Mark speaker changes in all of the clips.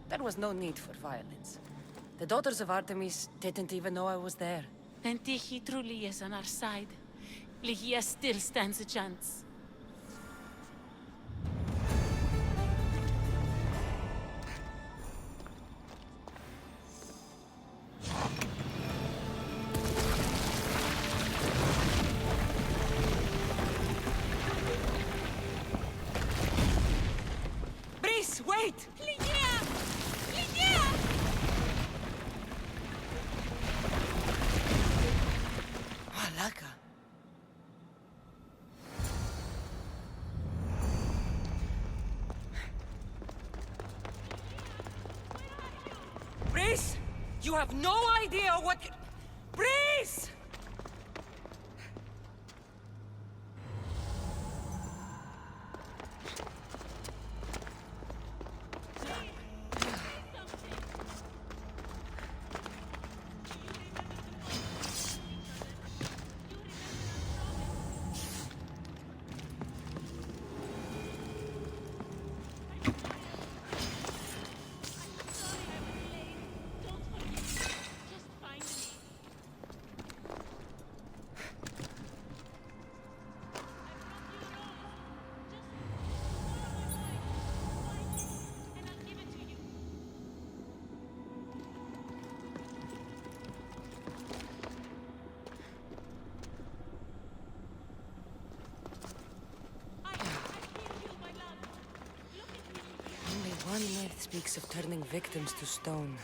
Speaker 1: There was no need for violence. The daughters of Artemis didn't even know I was there.
Speaker 2: Then Tyche truly is on our side. Ligia still stands a chance.
Speaker 1: Breeze, wait!
Speaker 2: Ligia! Ligia!
Speaker 1: Malaka. Breeze! You have no idea what... Breeze! Only one myth speaks of turning victims to stone.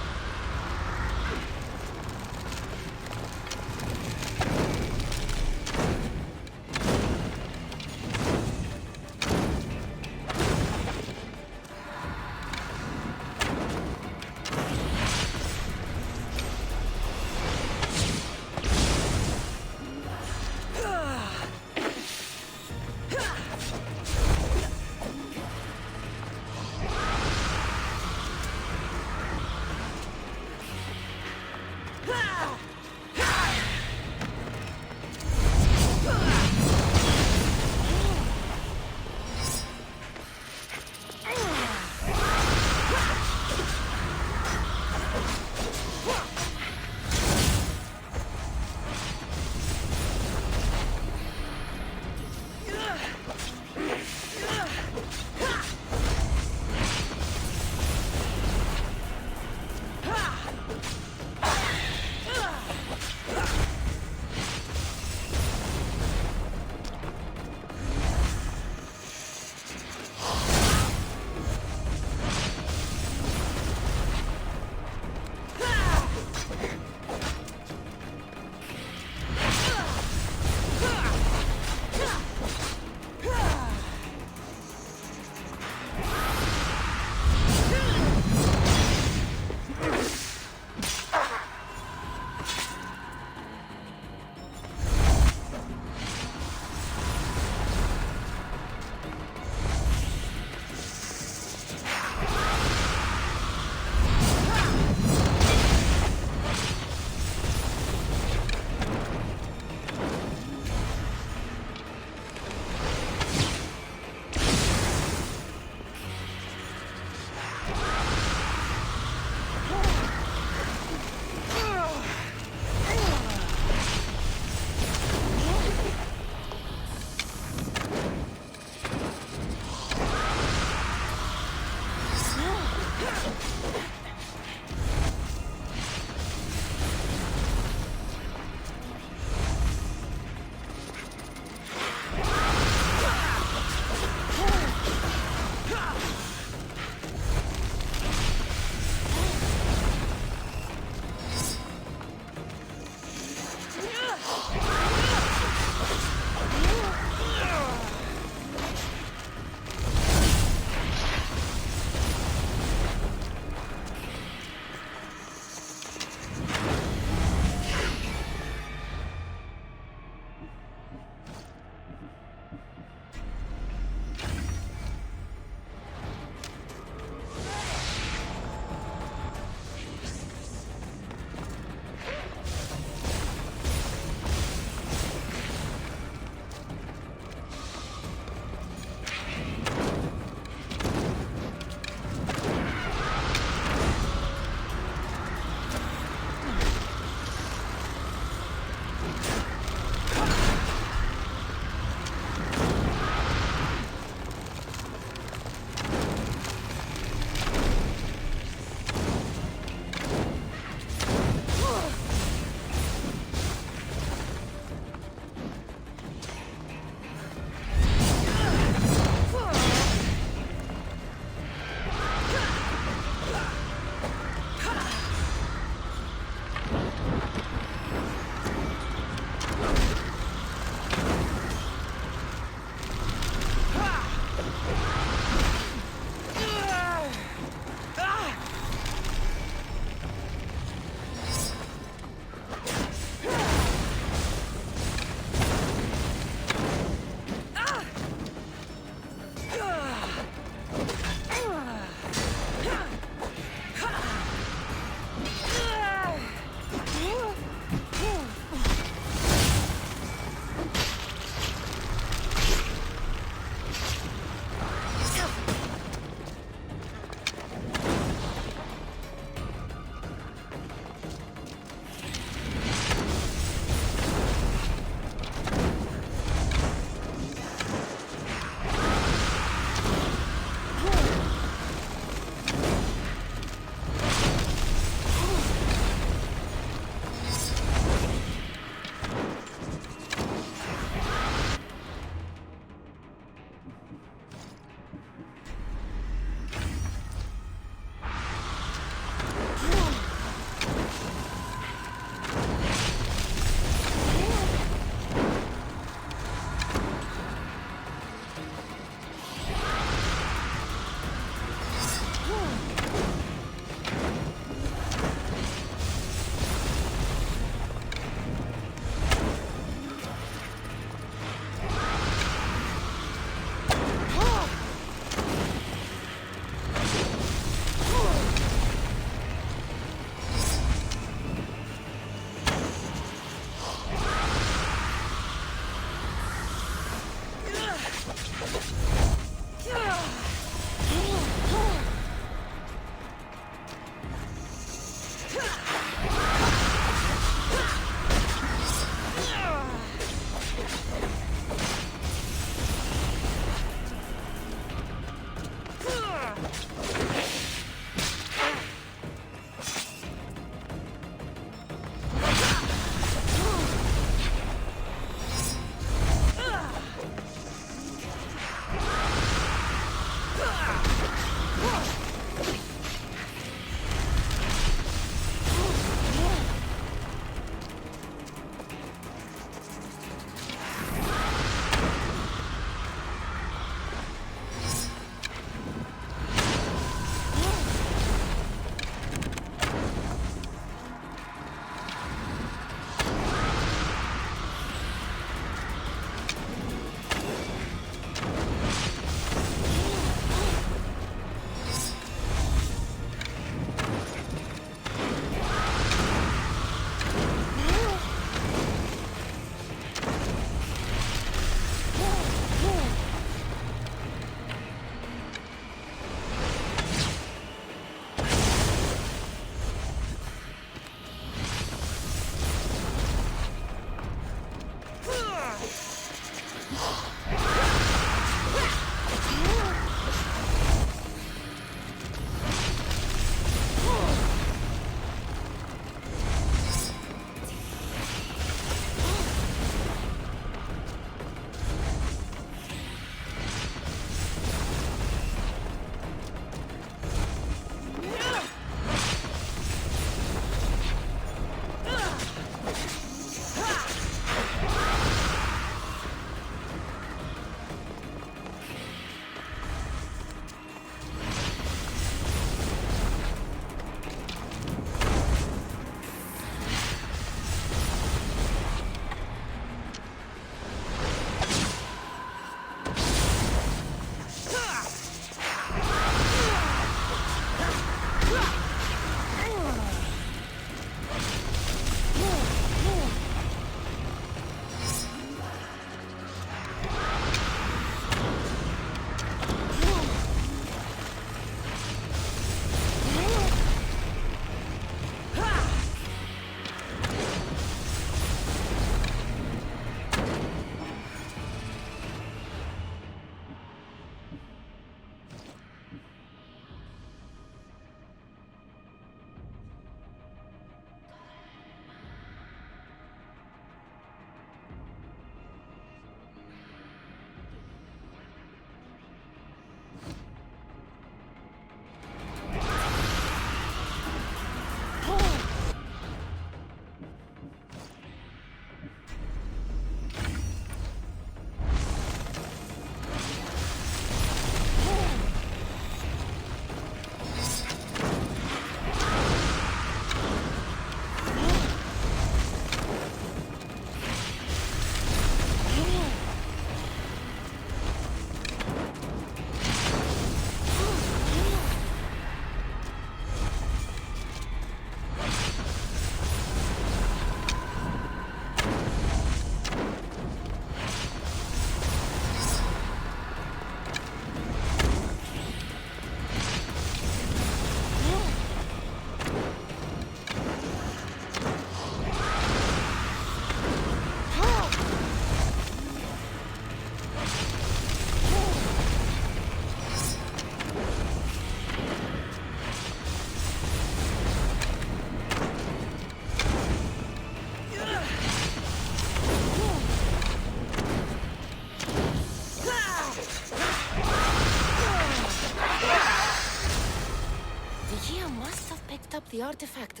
Speaker 1: Tia must have picked up the artifact.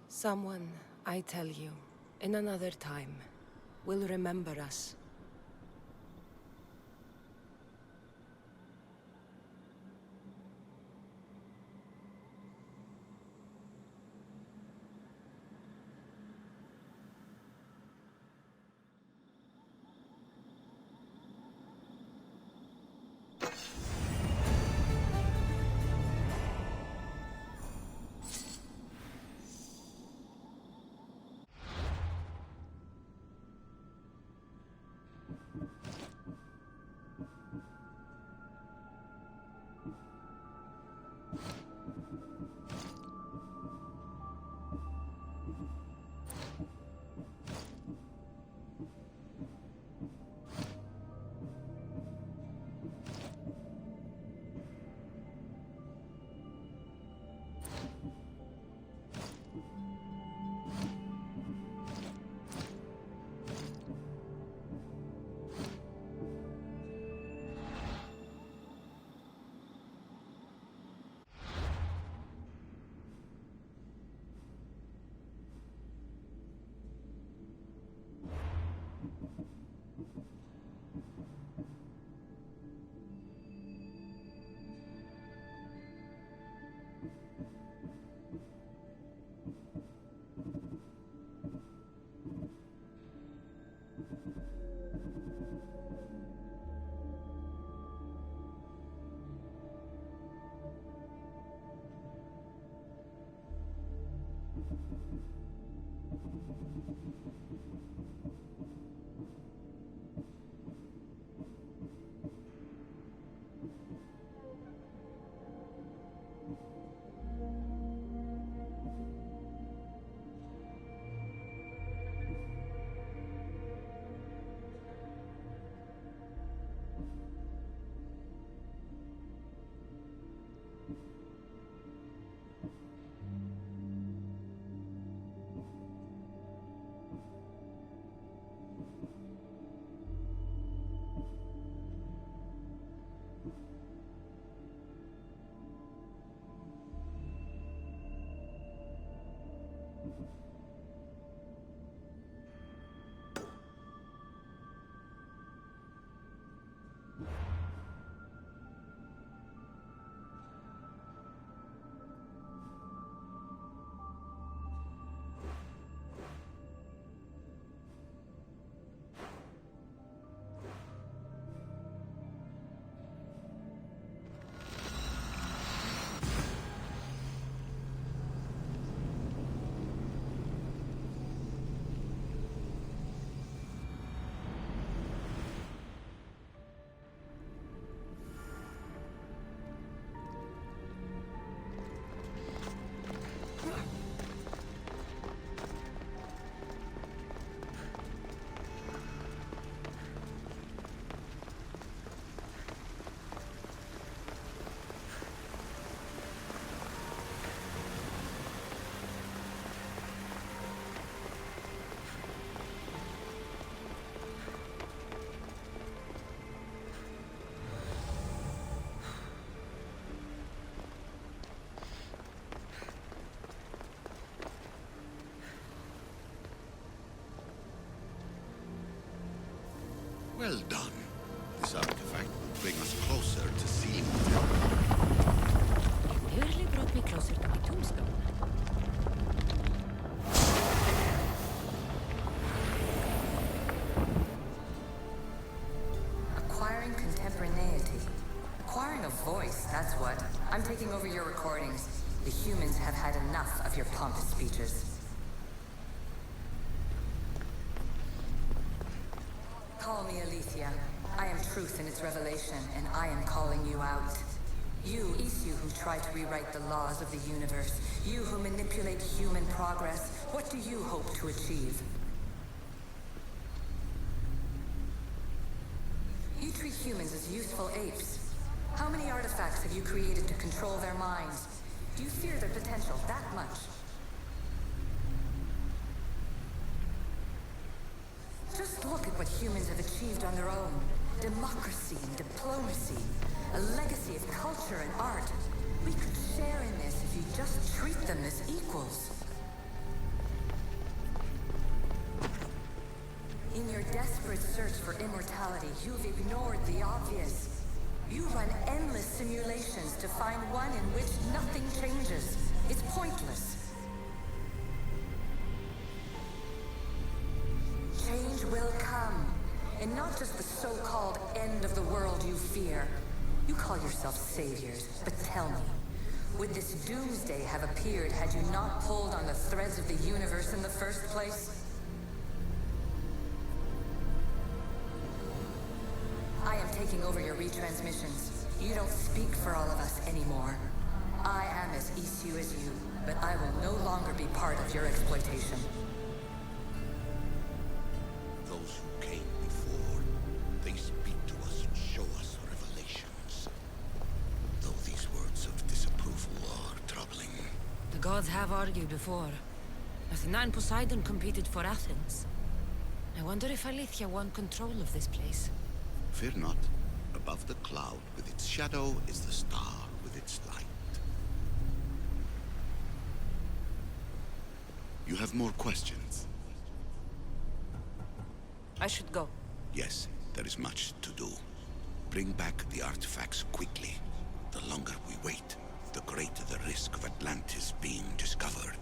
Speaker 1: Someone, I tell you, in another time, will remember us.
Speaker 3: Well done. This artifact will bring us closer to seeing
Speaker 1: You nearly brought me closer to my tombstone.
Speaker 4: Acquiring contemporaneity. Acquiring a voice, that's what. I'm taking over your recordings. The humans have had enough of your pompous speeches. Call me Alicia. I am truth in its revelation, and I am calling you out. You, Isu, who try to rewrite the laws of the universe. You who manipulate human progress. What do you hope to achieve? You treat humans as useful apes. How many artifacts have you created to control their minds? Do you fear their potential that much? Just look at what humans have achieved on their own. Democracy and diplomacy. A legacy of culture and art. We could share in this if you just treat them as equals. In your desperate search for immortality, you've ignored the obvious. You run endless simulations to find one in which nothing changes. It's pointless. Change will come. And not just the so-called end of the world you fear. You call yourself saviors, but tell me, would this doomsday have appeared had you not pulled on the threads of the universe in the first place? I am taking over your retransmissions. You don't speak for all of us anymore. I am as Isu as you, but I will no longer be part of your exploitation.
Speaker 3: Those who came before, they speak to us and show us revelations. Though these words of disapproval are troubling.
Speaker 1: The gods have argued before. Athena and Poseidon competed for Athens. I wonder if Alethea won control of this place.
Speaker 3: Fear not. Above the cloud with its shadow is the star with its light. You have more questions?
Speaker 1: I should go.
Speaker 3: Yes, there is much to do. Bring back the artifacts quickly. The longer we wait, the greater the risk of Atlantis being discovered.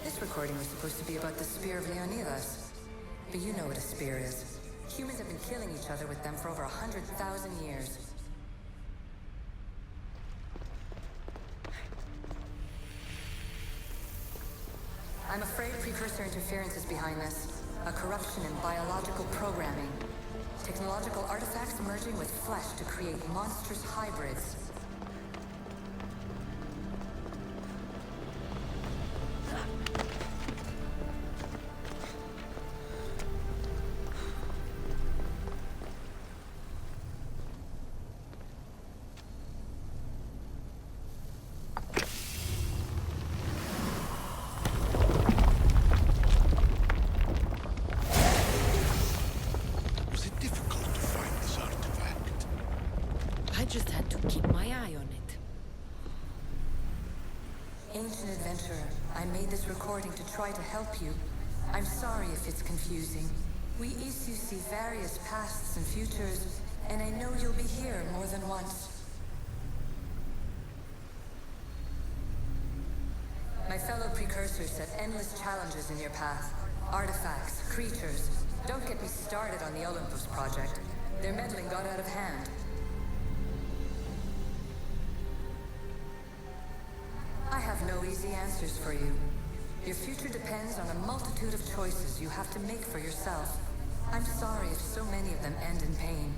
Speaker 4: This recording was supposed to be about the Spear of Leonidas. But you know what a spear is. Humans have been killing each other with them for over 100,000 years. I'm afraid precursor interference is behind this. A corruption in biological programming. Technological artifacts merging with flesh to create monstrous hybrids.
Speaker 3: Was it difficult to find this artifact?
Speaker 1: I just had to keep my eye on it.
Speaker 4: Ancient adventurer, I made this recording to try to help you. I'm sorry if it's confusing. We Isu see various pasts and futures, and I know you'll be here more than once. My fellow precursors set endless challenges in your path. Artifacts, creatures. Don't get me started on the Olympus project. Their meddling got out of hand. I have no easy answers for you. Your future depends on a multitude of choices you have to make for yourself. I'm sorry if so many of them end in pain.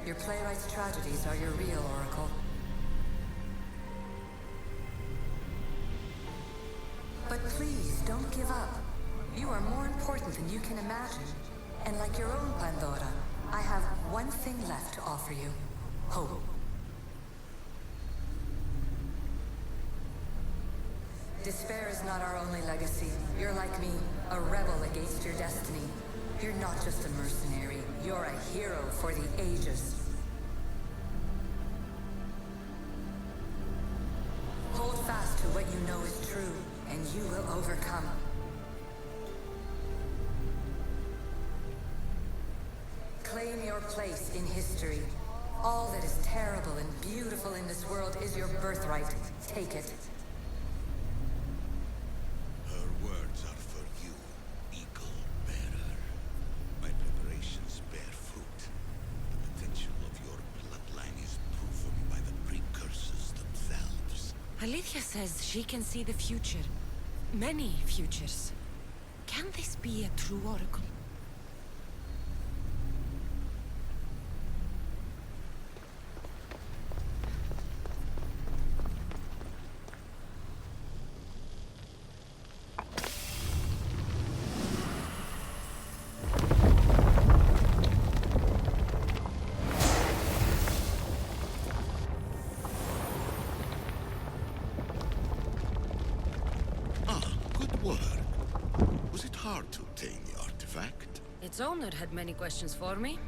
Speaker 4: Your playwright's tragedies are your real oracle. But please, don't give up. You are more important than you can imagine. And like your own Pandora, I have one thing left to offer you. Hope. Despair is not our only legacy. You're like me, a rebel against your destiny. You're not just a mercenary, you're a hero for the ages. Hold fast to what you know is true, and you will overcome. Claim your place in history. All that is terrible and beautiful in this world is your birthright. Take it.
Speaker 3: Her words are for you, Eagle Bearer. My preparations bear fruit. The potential of your bloodline is proven by the precursors themselves.
Speaker 1: Alethea says she can see the future. Many futures. Can this be a true oracle?
Speaker 3: Good work. Was it hard to obtain the artifact?
Speaker 1: Its owner had many questions for me.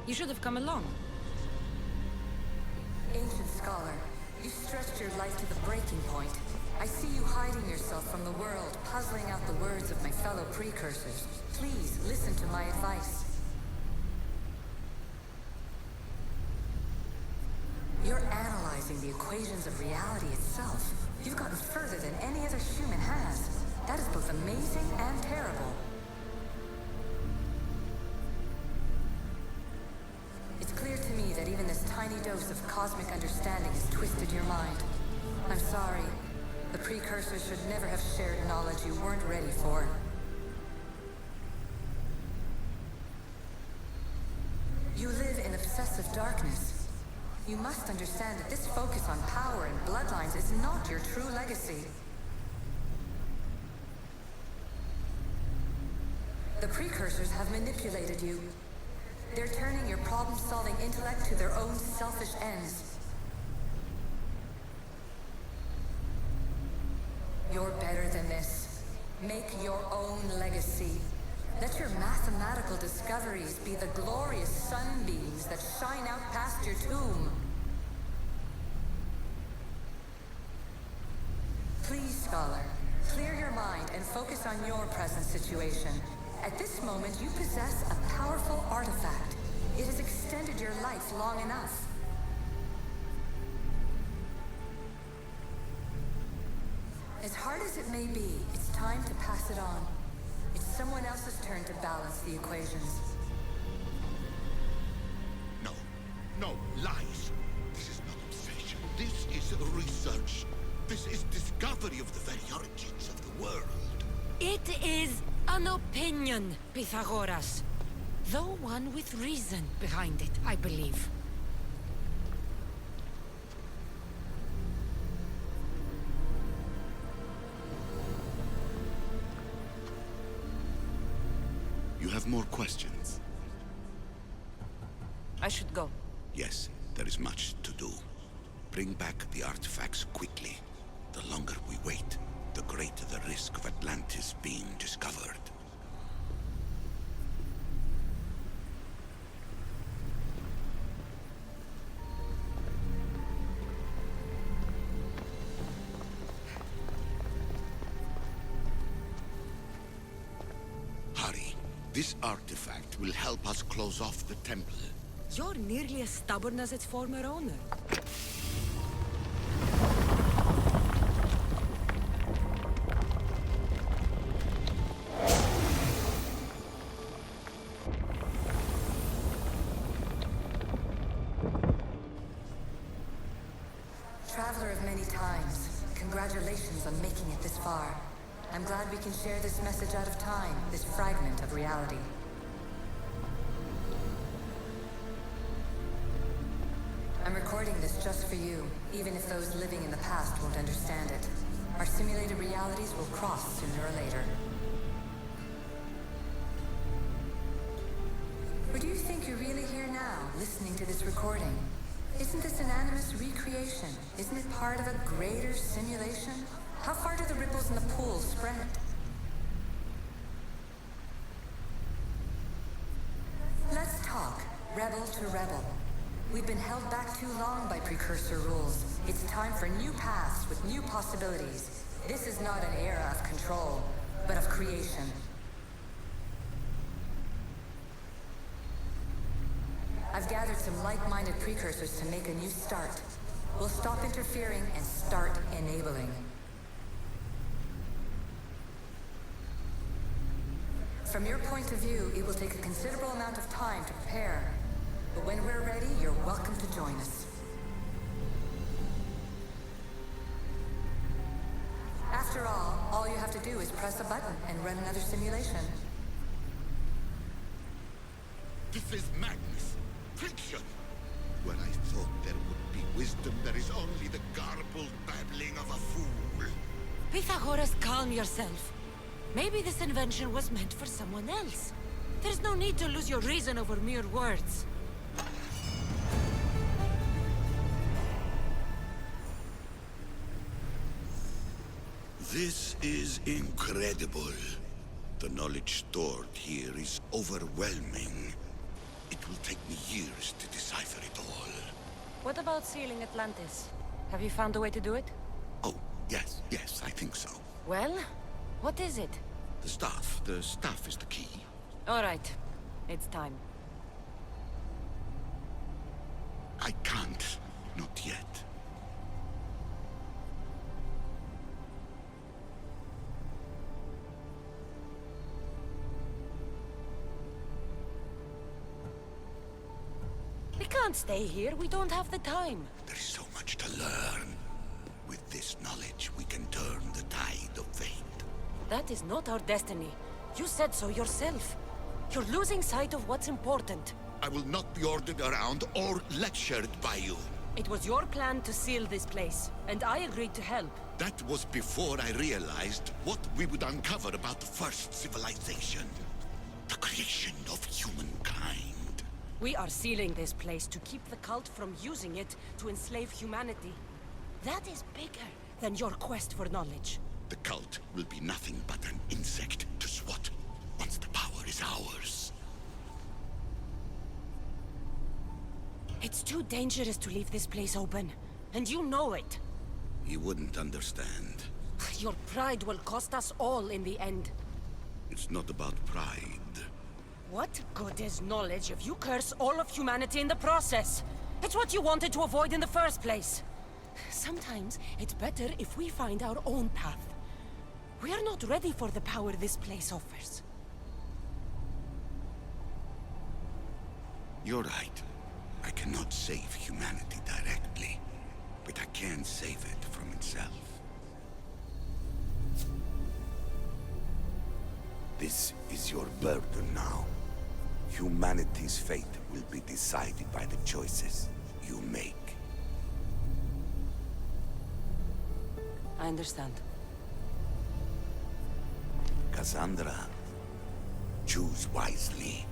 Speaker 1: You should have come along.
Speaker 4: Ancient scholar, you stretched your life to the breaking point. I see you hiding yourself from the world, puzzling out the words of my fellow precursors. Please, listen to my advice. You're analyzing the equations of reality itself. You've gotten further than any other human has. That is both amazing and terrible. It's clear to me that even this tiny dose of cosmic understanding has twisted your mind. I'm sorry. The precursors should never have shared knowledge you weren't ready for. You live in obsessive darkness. You must understand that this focus on power and bloodlines is not your true legacy. The precursors have manipulated you. They're turning your problem-solving intellect to their own selfish ends. You're better than this. Make your own legacy. Let your mathematical discoveries be the glorious sunbeams that shine out past your tomb. Please, scholar, clear your mind and focus on your present situation. At this moment, you possess a powerful artifact. It has extended your life long enough. As hard as it may be, it's time to pass it on. It's someone else's turn to balance the equations.
Speaker 3: No. No, lies. This is not obsession. This is research. This is discovery of the very origins of the world.
Speaker 1: It is an opinion, Pythagoras. Though one with reason behind it, I believe.
Speaker 3: You have more questions?
Speaker 1: I should go.
Speaker 3: Yes, there is much to do. Bring back the artifacts quickly. The longer we wait, the greater the risk of Atlantis being discovered. Hurry. This artifact will help us close off the temple.
Speaker 1: You're nearly as stubborn as its former owner.
Speaker 4: Traveler of many times, congratulations on making it this far. I'm glad we can share this message out of time, this fragment of reality. I'm recording this just for you, even if those living in the past won't understand it. Our simulated realities will cross sooner or later. Or do you think you're really here now, listening to this recording? Isn't this an animus recreation? Isn't it part of a greater simulation? How far do the ripples in the pool spread? Let's talk, rebel to rebel. We've been held back too long by precursor rules. It's time for new paths with new possibilities. This is not an era of control, but of I've gathered some like-minded precursors to make a new start. We'll stop interfering and start enabling. From your point of view, it will take a considerable amount of time to prepare. But when we're ready, you're welcome to join us. After all you have to do is press a button and run another simulation.
Speaker 3: This is madness. Fiction. Where I thought there would be wisdom, there is only the garbled babbling of a fool.
Speaker 1: Pythagoras, calm yourself. Maybe this invention was meant for someone else. There's no need to lose your reason over mere words.
Speaker 3: This is incredible. The knowledge stored here is overwhelming. It will take me years to decipher it all.
Speaker 1: What about sealing Atlantis? Have you found a way to do it?
Speaker 3: Oh, yes, I think so.
Speaker 1: Well, what is it?
Speaker 3: The staff is the key.
Speaker 1: All right, it's time.
Speaker 3: I can't, not yet.
Speaker 1: We can't stay here, we don't have the time.
Speaker 3: There's so much to learn. With this knowledge, we can turn the tide of fate.
Speaker 1: That is not our destiny. You said so yourself. You're losing sight of what's important.
Speaker 3: I will not be ordered around or lectured by you.
Speaker 1: It was your plan to seal this place, and I agreed to help.
Speaker 3: That was before I realized what we would uncover about the first civilization. The creation of humankind.
Speaker 1: We are sealing this place to keep the cult from using it to enslave humanity. That is bigger than your quest for knowledge.
Speaker 3: The cult will be nothing but an insect to swat once the power is ours.
Speaker 1: It's too dangerous to leave this place open, and you know it.
Speaker 3: You wouldn't understand.
Speaker 1: Your pride will cost us all in the end.
Speaker 3: It's not about pride.
Speaker 1: What good is knowledge if you curse all of humanity in the process? It's what you wanted to avoid in the first place. Sometimes it's better if we find our own path. We are not ready for the power this place offers.
Speaker 3: You're right. I cannot save humanity directly, but I can save it from itself. This is your burden now. Humanity's fate will be decided by the choices you make.
Speaker 1: I understand.
Speaker 3: Cassandra, choose wisely.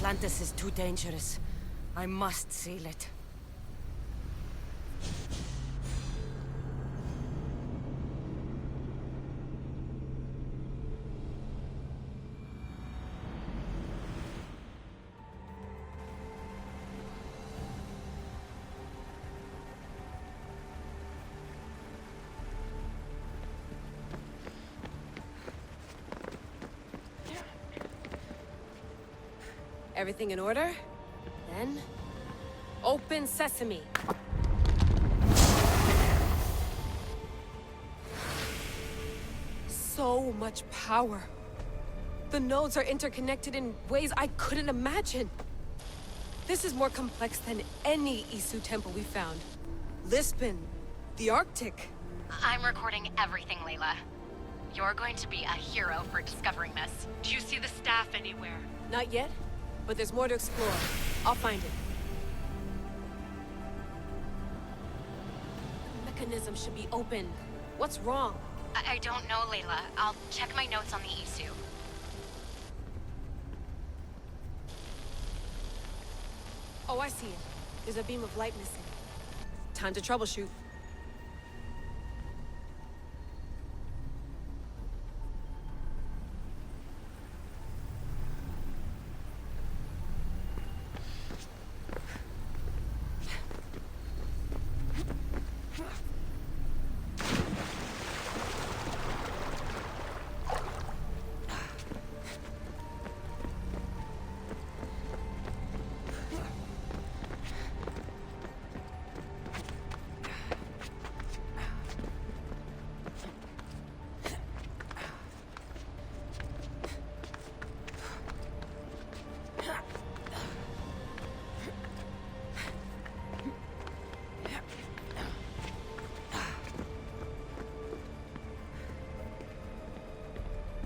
Speaker 1: Atlantis is too dangerous. I must seal it.
Speaker 5: Everything in order? Then... open sesame! So much power. The nodes are interconnected in ways I couldn't imagine. This is more complex than any Isu temple we found. Lisbon, the Arctic.
Speaker 6: I'm recording everything, Layla. You're going to be a hero for discovering this.
Speaker 5: Do you see the staff anywhere? Not yet, but there's more to explore. I'll find it. The mechanism should be open. What's wrong?
Speaker 6: I don't know, Layla. I'll check my notes on the Isu.
Speaker 5: Oh, I see it. There's a beam of light missing. Time to troubleshoot.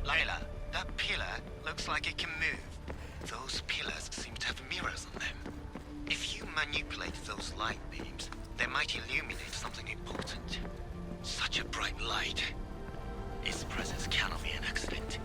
Speaker 7: Layla, that pillar looks like it can move. Those pillars seem to have mirrors on them. If you manipulate those light beams, they might illuminate something important. Such a bright light. Its presence cannot be an accident.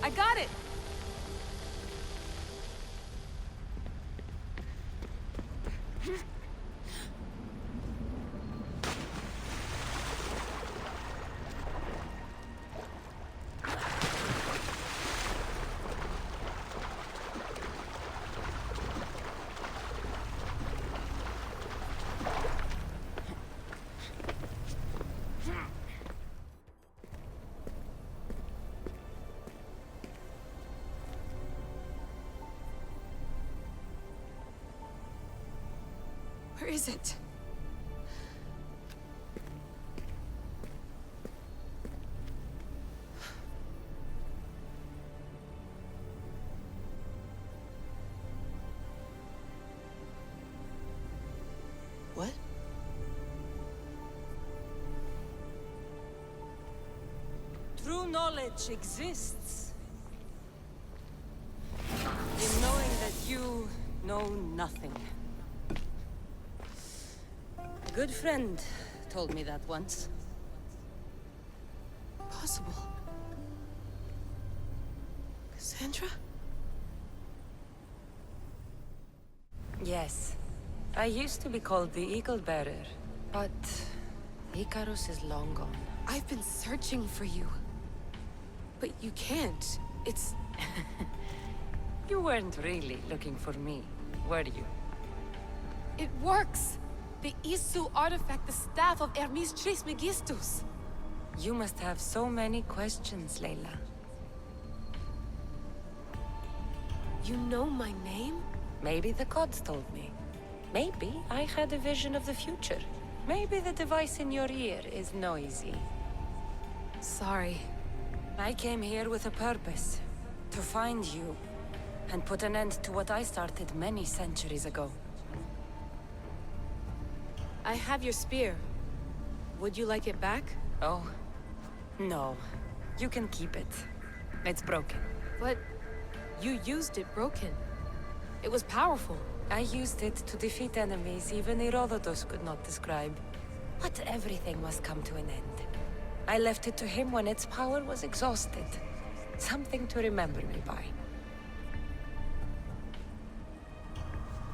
Speaker 5: I got it! Where is it?
Speaker 8: What?
Speaker 1: knowledge exists. In knowing that you know nothing. A good friend told me that once.
Speaker 5: Possible. Cassandra?
Speaker 1: Yes. I used to be called the Eagle Bearer, but Icarus is long gone.
Speaker 5: I've been searching for you. But you can't. It's...
Speaker 1: You weren't really looking for me, were you?
Speaker 5: It works! The Isu artifact, the staff of Hermes Trismegistus.
Speaker 1: You must have so many questions, Layla.
Speaker 5: You know my name?
Speaker 1: Maybe the gods told me. Maybe I had a vision of the future. Maybe the device in your ear is noisy.
Speaker 5: Sorry.
Speaker 1: I came here with a purpose. To find you. And put an end to what I started many centuries ago.
Speaker 5: I have your spear. Would you like it back?
Speaker 1: Oh? No. You can keep it. It's broken.
Speaker 5: But you used it broken. It was powerful.
Speaker 1: I used it to defeat enemies even Herodotus could not describe. But everything must come to an end. I left it to him when its power was exhausted. Something to remember me by.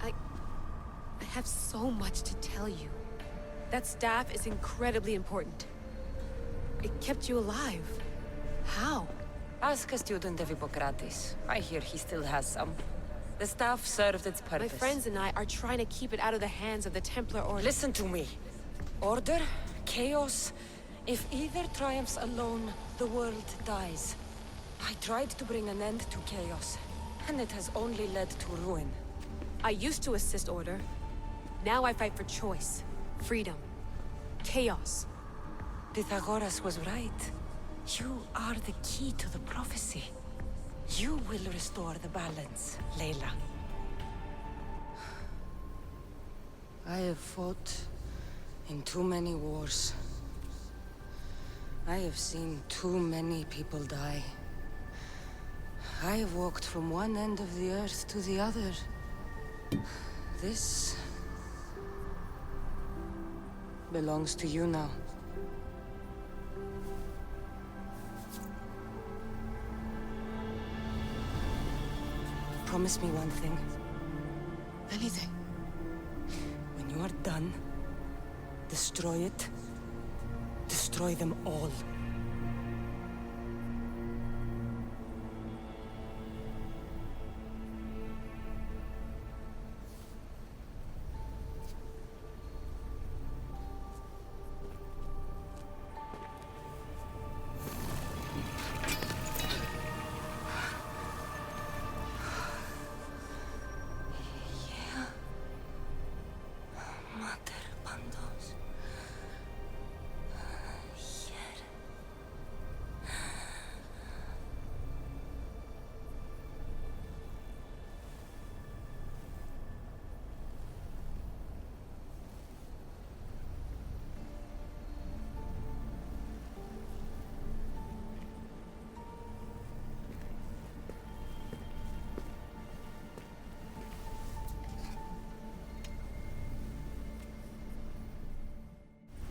Speaker 5: I have so much to tell you. That staff is incredibly important. It kept you alive. How?
Speaker 1: Ask a student of Hippocrates. I hear he still has some. The staff served its
Speaker 5: My
Speaker 1: purpose.
Speaker 5: friends and I are trying to keep it out of the hands of the Templar Order.
Speaker 1: Listen to me. Order, chaos. If either triumphs alone, the world dies. I tried to bring an end to chaos, and it has only led to ruin.
Speaker 5: I used to assist Order. Now I fight for choice, freedom, chaos.
Speaker 1: Pythagoras was right. You are the key to the prophecy. You will restore the balance, Layla. I have fought in too many wars. I have seen too many people die. I have walked from one end of the earth to the other. This belongs to you now. Promise me one thing.
Speaker 5: Anything.
Speaker 1: When you are done, destroy it. Destroy them all.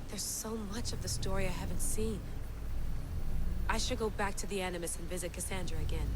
Speaker 5: There's so much of the story I haven't seen. I should go back to the Animus and visit Cassandra again.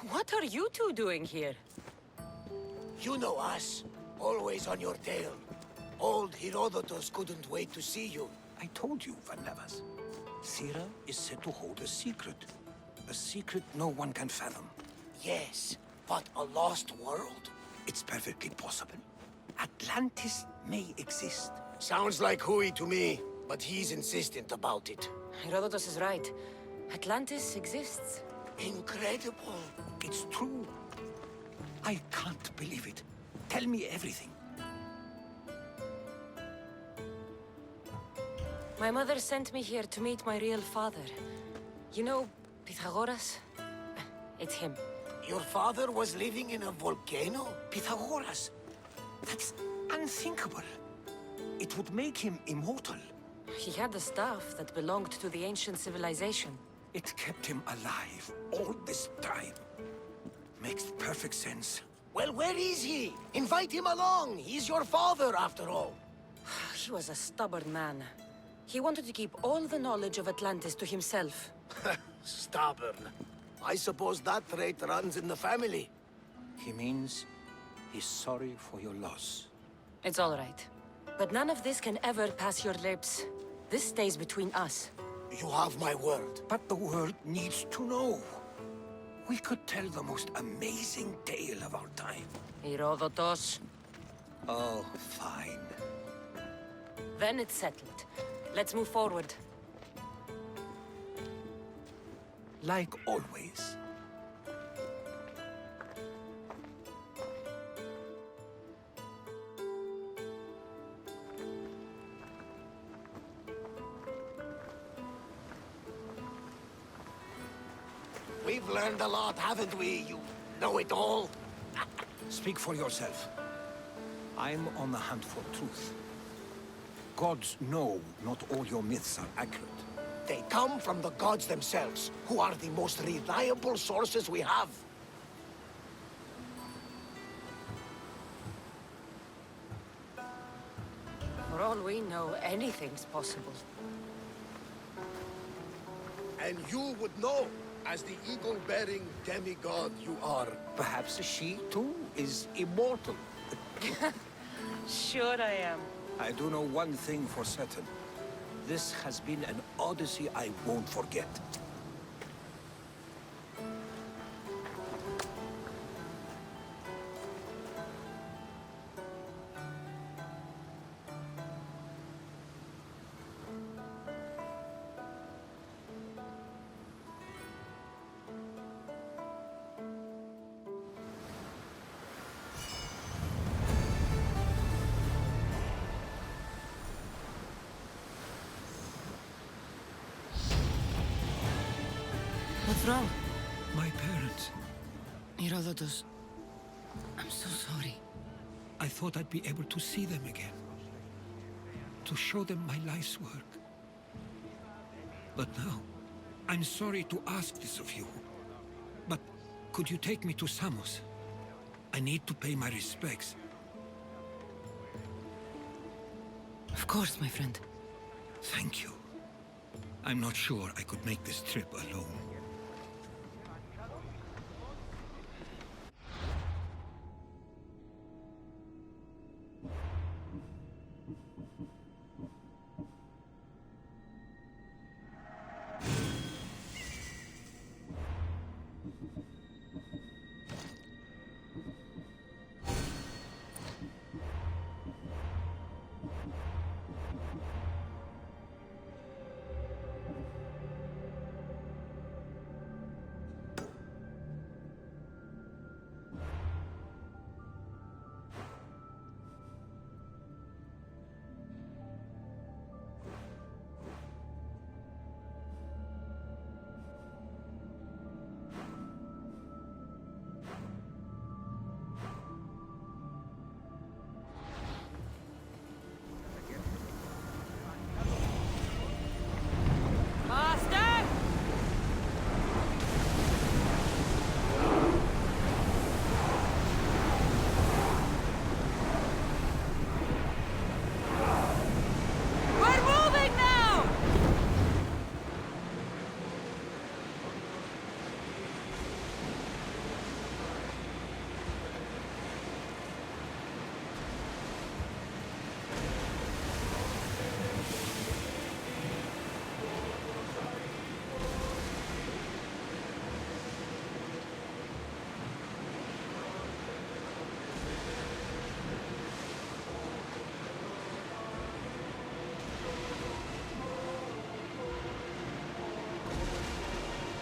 Speaker 1: What are you two doing here?
Speaker 8: You know us. Always on your tail. Old Herodotus couldn't wait to see you.
Speaker 3: I told you, Valhalla. Sira is said to hold a secret. A secret no one can fathom.
Speaker 8: Yes, but a lost world?
Speaker 3: It's perfectly possible. Atlantis may exist.
Speaker 8: Sounds like Hui to me, but he's insistent about it.
Speaker 1: Herodotus is right. Atlantis exists.
Speaker 8: Incredible.
Speaker 3: It's true.
Speaker 9: I can't believe it. Tell me everything.
Speaker 5: My mother sent me here to meet my real father. You know, Pythagoras? It's him.
Speaker 8: Your father was living in a volcano?
Speaker 9: Pythagoras! That's unthinkable. It would make him immortal.
Speaker 5: He had the stuff that belonged to the ancient civilization.
Speaker 9: It kept him alive all this time. Makes perfect sense.
Speaker 8: Well, where is he? Invite him along. He's your father, after all.
Speaker 5: He was a stubborn man. He wanted to keep all the knowledge of Atlantis to himself.
Speaker 8: Stubborn. I suppose that trait runs in the family.
Speaker 9: He means he's sorry for your loss.
Speaker 5: It's all right. But none of this can ever pass your lips. This stays between us.
Speaker 8: You have my word.
Speaker 9: But the world needs to know. We could tell the most amazing tale of our time.
Speaker 5: Herodotos.
Speaker 9: Oh, fine.
Speaker 5: Then it's settled. Let's move forward.
Speaker 9: Like always.
Speaker 8: We've learned a lot, haven't we, you know-it-all?
Speaker 9: Speak for yourself. I'm on the hunt for truth. Gods know not all your myths are accurate.
Speaker 8: They come from the gods themselves, who are the most reliable sources we have.
Speaker 5: For all we know, anything's possible.
Speaker 8: And you would know, as the eagle-bearing demigod you are.
Speaker 9: Perhaps she, too, is immortal.
Speaker 5: Sure I am.
Speaker 9: I do know one thing for certain. This has been an odyssey I won't forget.
Speaker 5: What's wrong?
Speaker 9: My parents.
Speaker 5: Herodotos, I'm so sorry.
Speaker 9: I thought I'd be able to see them again. To show them my life's work. But now, I'm sorry to ask this of you. But could you take me to Samos? I need to pay my respects.
Speaker 5: Of course, my friend.
Speaker 9: Thank you. I'm not sure I could make this trip alone.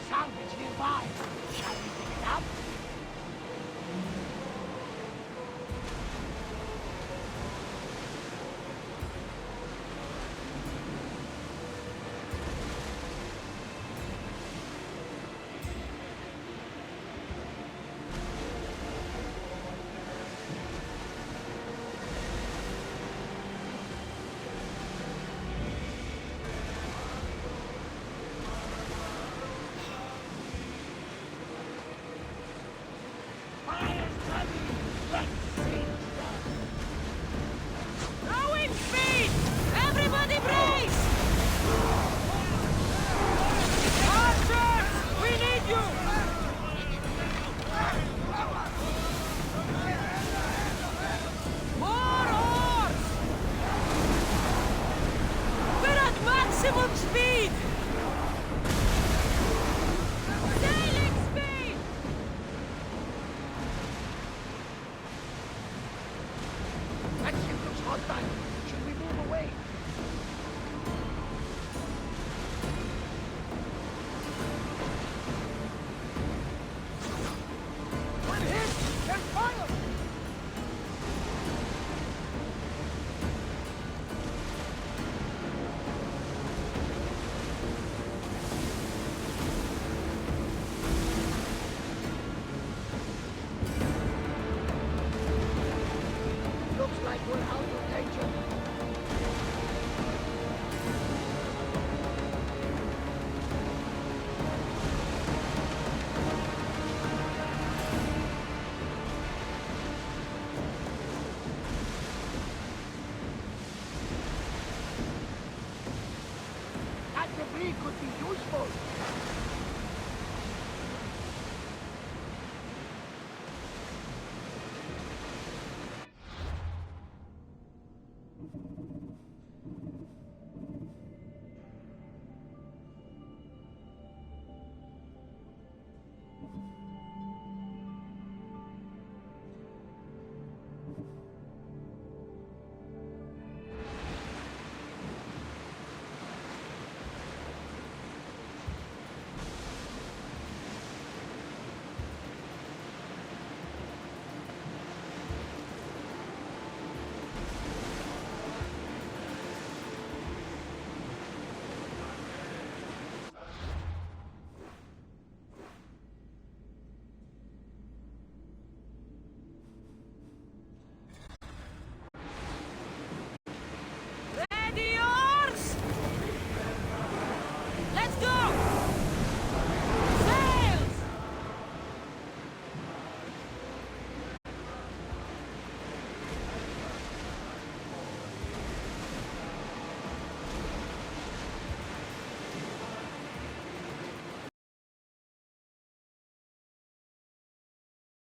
Speaker 8: Salvage nearby. Shall we pick it up?